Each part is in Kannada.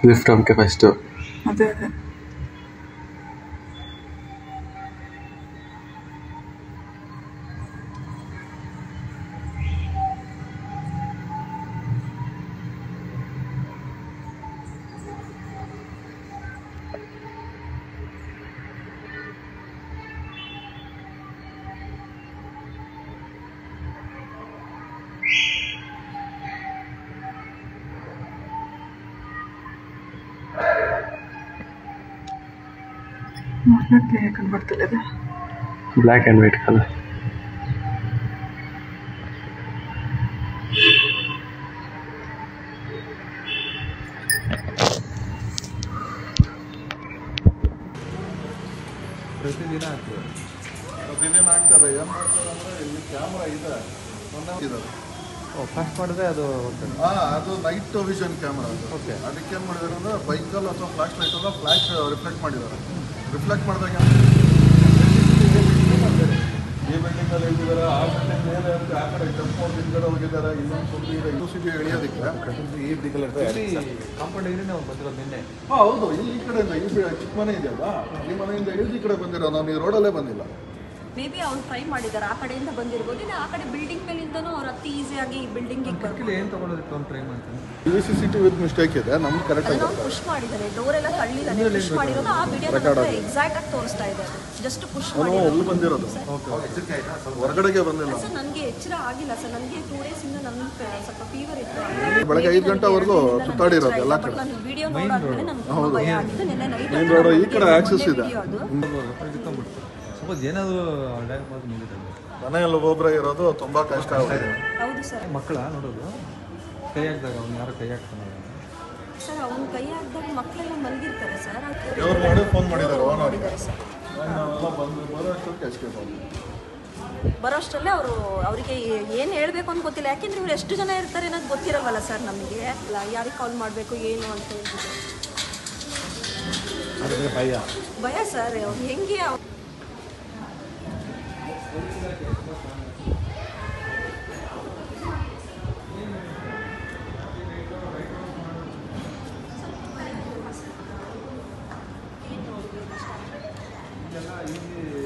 ಲಿಫ್ಟ್ ನಮ್ಗೆ ಫಸ್ಟು. ಅದೇ ಯಾಕಂದ್ರೆ ಬರ್ತಿಲ್ಲ ಅದು ಬ್ಲ್ಯಾಕ್ ಆ್ಯಂಡ್ ವೈಟ್ ಕಲರ್. ಪ್ರತಿದಿನ ಆಗ್ತದೆ. ಪ್ರತಿದಿನ ಆಗ್ತದೆ. ಏನು ಮಾಡ್ತಾರೆ ಅಂದರೆ ಇಲ್ಲಿ ಕ್ಯಾಮ್ರಾ ಇದೆ ಫಸ್ಟ್ ಮಾಡಿದ್ರೆ ಅದು ಹೋಗ್ತದೆ. ಅದು ನೈಟ್ ವಿಷನ್ ಕ್ಯಾಮ್ರಾ ಅದು. ಓಕೆ. ಅದಕ್ಕೆ ಏನು ಮಾಡಿದ್ದಾರೆ ಅಂದರೆ ಬೈಕಲ್ಲಿ ಅಥವಾ ಫ್ಲಾಶ್ ಲೈಟಲ್ಲ ಫ್ಲಾಶ್ ರಿಫ್ಲೆಕ್ಟ್ ಮಾಡಿದ್ದಾರೆ. ರಿಫ್ಲೆಕ್ಟ್ ಮಾಡಿದಾಗ ಈ ಬಿಲ್ಡಿಂಗಲ್ಲಿ ಇಳಿದಿದ್ದಾರೆ, ಆ ಬಿಲ್ಡಿಂಗ್ ಮೇಲೆ ಆ ಕಡೆ ಜಂಪ್ ಹಿಂದ್ಗಡೆ ಹೋಗಿದ್ದಾರೆ. ಇನ್ನೊಂದು ಸ್ವಲ್ಪ ಇದೆ ಯೂನಿವರ್ಸಿಟಿ ಎಳೆಯೋದಕ್ಕೆ ಕಾಂಪೌಂಡ್ ಏನೇ ನಾವು ಬಂದಿರೋದು ನಿನ್ನೆ. ಹೌದು. ಈ ಕಡೆಯಿಂದ ಈ ಚಿಕ್ಕ ಮನೆ ಇದೆಯಲ್ಲ, ಈ ಮನೆಯಿಂದ ಇಳಿದು ಈ ಕಡೆ ಬಂದಿರೋ. ನಾನು ಈ ರೋಡಲ್ಲೇ ಬಂದಿಲ್ಲ. ಮೇ ಬಿ ಅವ್ರು ಟ್ರೈ ಮಾಡಿದ್ದಾರೆ, ಆ ಕಡೆಯಿಂದ ಬಂದಿರ್ಬೋದು. ಇಲ್ಲ ಆ ಕಡೆ ಬಿಲ್ಡಿಂಗ್ ಮೇಲಿಂದನೂ ಅವ್ರು ಅತಿ ಈಸಿಯಾಗಿ ಈ ಬಿಲ್ಡಿಂಗಿಗೆ ಬರ್ಕಿಲ್ಲ. ಏನು ತೊಗೊಳೋದಕ್ಕೆ ಅವ್ನು ಟ್ರೈ ಮಾಡ್ತಾನೆ. CCTV ವಿತ್ ಮಿಸ್ಟೇಕ್ ಇದೆ. ನಮ್ಗೆ ಕರೆಕ್ಟ್ ಆಗಿ ಪುಷ್ ಮಾಡಿದ್ದಾನೆ, ಡೋರ್ ಎಲ್ಲ ತಳ್ಳಿದ್ದಾನೆ. ಪುಷ್ ಮಾಡಿರೋದು ಆ ವಿಡಿಯೋ ಎಕ್ಸಾಕ್ಟ್ ಆಗಿ ತೋರಿಸ್ತಾ ಇದೆ. ಜಸ್ಟ್ ಪುಷ್ ಮಾಡಿರೋದು. ಅಲ್ಲಿ ಬಂದಿರೋದು ಹೊರಗಡೆಗೆ ಬಂದಿಲ್ಲ. ಸರ್ ನನಗೆ ಎಚ್ಚರ ಆಗಿಲ್ಲ ಸರ್. ನನಗೆ 2 days ಇಂದ ನನಗೆ ಸ್ವಲ್ಪ ಫೀವರ್ ಇತ್ತು. ಬೆಳಗ್ಗೆ 5 ಗಂಟೆವರೆಗೂ ಸುತ್ತಾಡಿರೋದು ಎಲ್ಲ ಕಡೆ. ನಾನು ವಿಡಿಯೋ ನೋಡಾದ್ಮೇಲೆ ನನಗೆ ತುಂಬ ಭಯ ಆಗಿತ್ತು. ನಿನ್ನೆ ನೈಟ್ ಮೇನ್ ರೋಡ್ ಈ ಕಡೆ ಆಕ್ಸಸ್ ಇದೆ. ಸಪೋಸ್ ಏನಾದರೂ ಮನೆಯಲ್ಲಿ ಒಬ್ಬೊಬ್ಬರೇ ಇರೋದು ತುಂಬ ಕಷ್ಟ ಆಗುತ್ತೆ. ಹೌದು ಸರ್. ಮಕ್ಕಳ ನೋಡೋದು ಕೈ ಹಾಕಿದಾಗ ಅವ್ನು ಯಾರೋ ಕೈ ಹಾಕ್ತಾನೆ ಸರ್. ಅವ್ನು ಕೈ ಹಾಕಿದಾಗ ಮಕ್ಕಳೆಲ್ಲ ಮಲಗಿರ್ತಾರೆ ಸರ್. ಇವ್ರು ಮಾಡಿ ಫೋನ್ ಮಾಡಿದ್ದಾರೆ ಸರ್. ಬರೋಷ್ಟರಲ್ಲೇ ಅವರಿಗೆ ಏನು ಹೇಳಬೇಕು ಅಂತ ಗೊತ್ತಿಲ್ಲ. ಯಾಕೆಂದ್ರೆ ಇವ್ರು ಎಷ್ಟು ಜನ ಇರ್ತಾರೆ ಅನ್ನೋದು ಗೊತ್ತಿರಲ್ವಲ್ಲ ಸರ್ ನಮಗೆ. ಯಾರಿಗೆ ಕಾಲ್ ಮಾಡಬೇಕು ಏನು ಅಂತ ಹೇಳ್ಬಿಟ್ಟು ಭಯ ಸರ್. ಹೆಂಗೆ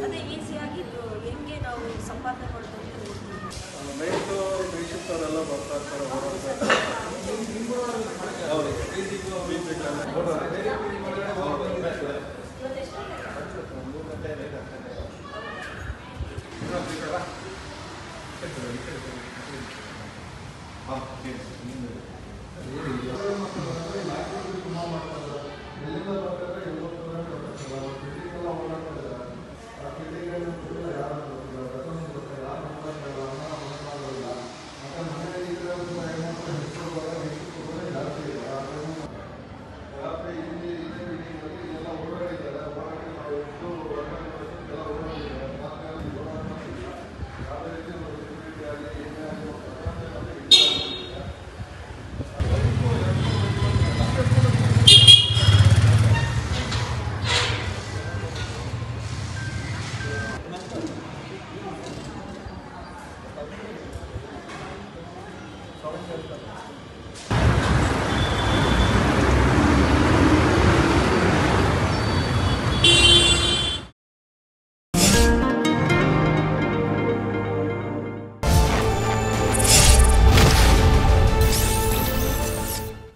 ಅದೇ ಈಸಿಯಾಗಿ ಹೆಂಗೆ ನಾವು ಸಂಪಾದನೆ ಮಾಡ್ಕೊಂಡು ಎಲ್ಲ ಬರ್ತಾ ಇರ್ತಾರೆ.